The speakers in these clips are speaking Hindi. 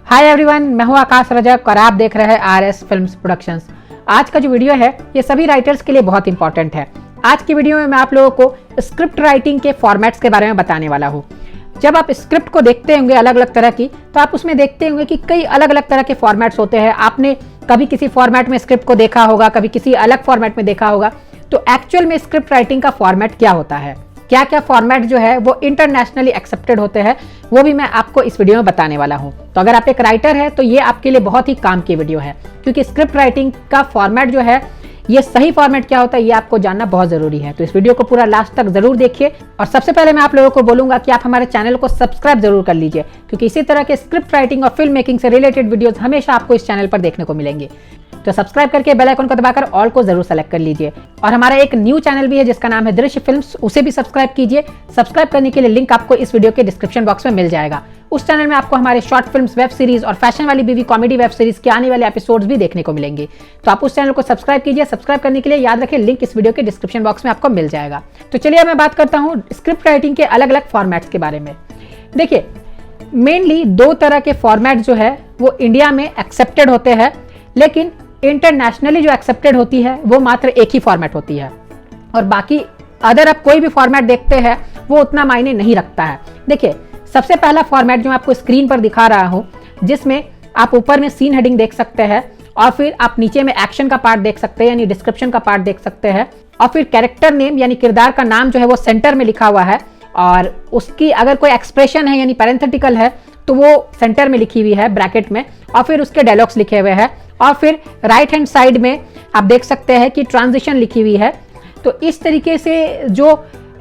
हाय एवरीवन, मैं हूं आकाश रजक और आप देख रहे हैं आरएस फिल्म्स प्रोडक्शंस। आज का जो वीडियो है ये सभी राइटर्स के लिए बहुत इंपॉर्टेंट है। आज की वीडियो में मैं आप लोगों को स्क्रिप्ट राइटिंग के फॉर्मेट्स के बारे में बताने वाला हूं। जब आप स्क्रिप्ट को देखते होंगे अलग अलग तरह की, तो आप उसमें देखते होंगे कि कई अलग अलग तरह के फॉर्मेट्स होते हैं। आपने कभी किसी फॉर्मेट में स्क्रिप्ट को देखा होगा, कभी किसी अलग फॉर्मेट में देखा होगा। तो एक्चुअल में स्क्रिप्ट राइटिंग का फॉर्मेट क्या होता है, क्या क्या फॉर्मेट जो है वो इंटरनेशनली एक्सेप्टेड होते हैं, वो भी मैं आपको इस वीडियो में बताने वाला हूं। तो अगर आप एक राइटर है तो ये आपके लिए बहुत ही काम की वीडियो है, क्योंकि स्क्रिप्ट राइटिंग का फॉर्मेट जो है, ये सही फॉर्मेट क्या होता है ये आपको जानना बहुत जरूरी है। तो इस वीडियो को पूरा लास्ट तक जरूर देखिए। और सबसे पहले मैं आप लोगों को बोलूंगा कि आप हमारे चैनल को सब्सक्राइब जरूर कर लीजिए, क्योंकि इसी तरह के स्क्रिप्ट राइटिंग और फिल्म मेकिंग से रिलेटेड वीडियोस हमेशा आपको इस चैनल पर देखने को मिलेंगे। तो सब्सक्राइब करके बेल आइकन को दबाकर ऑल को जरूर सेलेक्ट कर लीजिए। और हमारा एक न्यू चैनल भी है जिसका नाम है दृश्य फिल्म्स, उसे भी सब्सक्राइब कीजिए। सब्सक्राइब करने के लिए लिंक आपको इस वीडियो के डिस्क्रिप्शन बॉक्स में मिल जाएगा। उस चैनल में आपको हमारे शॉर्ट फिल्म्स, वेब सीरीज और फैशन वाली बीवी कॉमेडी वेब सीरीज के आने वाले एपिसोड्स भी देखने को मिलेंगे। तो आप उस चैनल को सब्सक्राइब कीजिए। सब्सक्राइब करने के लिए याद रखें, लिंक इस वीडियो के डिस्क्रिप्शन बॉक्स में आपको मिल जाएगा। तो चलिए मैं बात करता हूँ स्क्रिप्ट राइटिंग के अलग अलग फॉर्मेट्स के बारे में। देखिए, मेनली दो तरह के फॉर्मेट जो है वो इंडिया में एक्सेप्टेड होते हैं, लेकिन इंटरनेशनली जो एक्सेप्टेड होती है वो मात्र एक ही फॉर्मेट होती है। और बाकी अदर आप कोई भी फॉर्मेट देखते हैं वो उतना मायने नहीं रखता है। देखिए, सबसे पहला फॉर्मेट जो मैं आपको स्क्रीन पर दिखा रहा हूं, जिसमें आप ऊपर में सीन हेडिंग देख सकते हैं और फिर आप नीचे में एक्शन का पार्ट देख सकते हैं, यानी डिस्क्रिप्शन का पार्ट देख सकते हैं। और फिर कैरेक्टर नेम यानी किरदार का नाम जो है वो सेंटर में लिखा हुआ है, और उसकी अगर कोई एक्सप्रेशन है यानी पैरेंथेटिकल है तो वो सेंटर में लिखी हुई है ब्रैकेट में, और फिर उसके डायलॉग्स लिखे हुए हैं। और फिर राइट हैंड साइड में आप देख सकते हैं कि ट्रांजिशन लिखी हुई है। तो इस तरीके से जो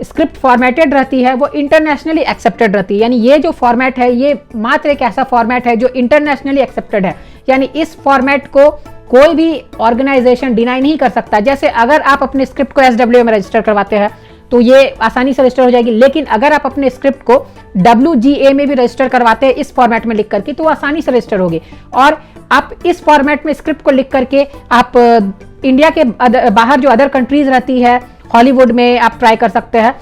स्क्रिप्ट फॉर्मेटेड रहती है वो इंटरनेशनली एक्सेप्टेड रहती है। यानी ये जो फॉर्मेट है ये मात्र एक ऐसा फॉर्मेट है जो इंटरनेशनली एक्सेप्टेड है। यानी इस फॉर्मेट को कोई भी ऑर्गेनाइजेशन डिनाई नहीं कर सकता। जैसे अगर आप अपने स्क्रिप्ट को SWA में रजिस्टर करवाते हैं तो ये आसानी से रजिस्टर हो जाएगी, लेकिन अगर आप अपने स्क्रिप्ट को WGA में भी रजिस्टर करवाते हैं इस फॉर्मेट में लिख करके, तो वो आसानी से रजिस्टर होगी। और आप इस फॉर्मेट में स्क्रिप्ट को लिख करके आप इंडिया के बाहर जो अदर कंट्रीज रहती है, हॉलीवुड में आप ट्राई कर सकते हैं।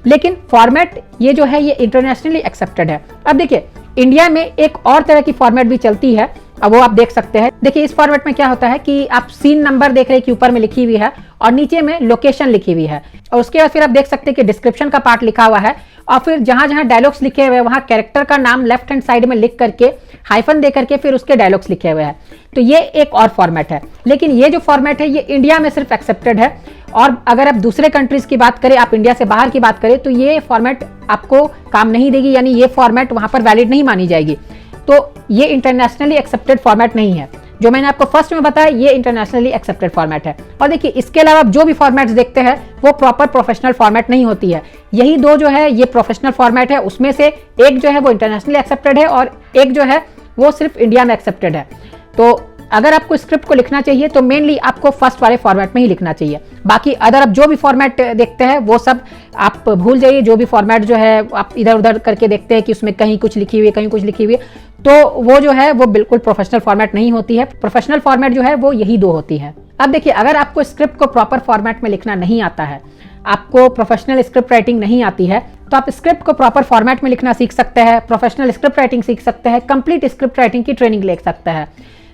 लेकिन फॉर्मेट ये जो है ये इंटरनेशनली एक्सेप्टेड है। अब देखिए, इंडिया में एक और तरह की फॉर्मेट भी चलती है, अब वो आप देख सकते हैं। देखिए, इस फॉर्मेट में क्या होता है कि आप सीन नंबर देख रहे हैं कि ऊपर में लिखी हुई है और नीचे में लोकेशन लिखी हुई है, और उसके बाद फिर आप देख सकते हैं कि डिस्क्रिप्शन का पार्ट लिखा हुआ है, और फिर जहां जहां डायलॉग्स लिखे हुए हैं वहां कैरेक्टर का नाम लेफ्ट हैंड साइड में लिख करके हाइफन दे करके फिर उसके डायलॉग्स लिखे हुए हैं। तो ये एक और फॉर्मेट है, लेकिन ये जो फॉर्मेट है ये इंडिया में सिर्फ एक्सेप्टेड है। और अगर आप दूसरे कंट्रीज की बात करें, आप इंडिया से बाहर की बात करें, तो ये फॉर्मेट आपको काम नहीं देगी, यानी ये फॉर्मेट वहां पर वैलिड नहीं मानी जाएगी। तो ये इंटरनेशनली एक्सेप्टेड फॉर्मेट नहीं है। जो मैंने आपको फर्स्ट में बताया ये इंटरनेशनली एक्सेप्टेड फॉर्मेट है। और देखिए, इसके अलावा जो भी फॉर्मेट्स देखते हैं वो प्रॉपर प्रोफेशनल फॉर्मेट नहीं होती है। यही दो जो है ये प्रोफेशनल फॉर्मेट है, उसमें से एक जो है वो इंटरनेशनली एक्सेप्टेड है और एक जो है वो सिर्फ इंडिया में एक्सेप्टेड है। तो अगर आपको स्क्रिप्ट को लिखना चाहिए तो मेनली आपको फर्स्ट वाले फॉर्मेट में ही लिखना चाहिए। बाकी अदर आप जो भी फॉर्मेट देखते हैं वो सब आप भूल जाइए। जो भी फॉर्मेट जो है आप इधर उधर करके देखते हैं कि उसमें कहीं कुछ लिखी हुई है, कहीं कुछ लिखी हुई है, तो वो जो है वो बिल्कुल प्रोफेशनल फॉर्मेट नहीं होती है। प्रोफेशनल फॉर्मेट जो है वो यही दो होती है। अब देखिए, अगर आपको स्क्रिप्ट को प्रॉपर फॉर्मेट में लिखना नहीं आता है, आपको प्रोफेशनल स्क्रिप्ट राइटिंग नहीं आती है, तो आप स्क्रिप्ट को प्रॉपर फॉर्मेट में लिखना सीख सकते हैं, प्रोफेशनल स्क्रिप्ट राइटिंग सीख सकते हैं, कंप्लीट स्क्रिप्ट राइटिंग की ट्रेनिंग ले सकते हैं।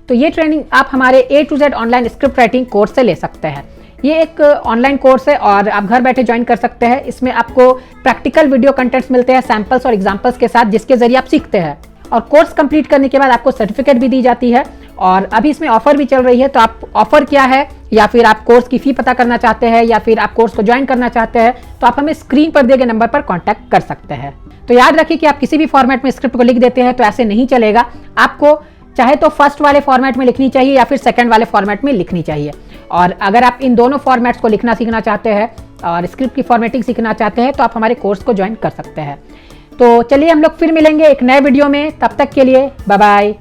तो ये ट्रेनिंग आप हमारे A to Z online script writing course से ले सकते हैं। ये एक ऑनलाइन कोर्स है और आप घर बैठे ज्वाइन कर सकते हैं। इसमें आपको प्रैक्टिकल वीडियो कंटेंट्स मिलते हैं सैंपल्स और एग्जांपल्स के साथ, जिसके जरिए आप सीखते हैं। और कोर्स कंप्लीट करने के बाद आपको सर्टिफिकेट भी दी जाती है। और अभी इसमें ऑफर भी चल रही है, तो आप ऑफर क्या है, या फिर आप कोर्स की फी पता करना चाहते हैं, या फिर आप कोर्स को ज्वाइन करना चाहते हैं, तो आप हमें स्क्रीन पर दिए गए नंबर पर कॉन्टैक्ट कर सकते हैं। तो याद रखिए कि आप किसी भी फॉर्मेट में स्क्रिप्ट को लिख देते हैं तो ऐसे नहीं चलेगा। आपको चाहे तो फर्स्ट वाले फॉर्मेट में लिखनी चाहिए या फिर सेकंड वाले फॉर्मेट में लिखनी चाहिए। और अगर आप इन दोनों फॉर्मेट्स को लिखना सीखना चाहते हैं और स्क्रिप्ट की फॉर्मेटिंग सीखना चाहते हैं तो आप हमारे कोर्स को ज्वाइन कर सकते हैं। तो चलिए, हम लोग फिर मिलेंगे एक नए वीडियो में। तब तक के लिए बाय बाय।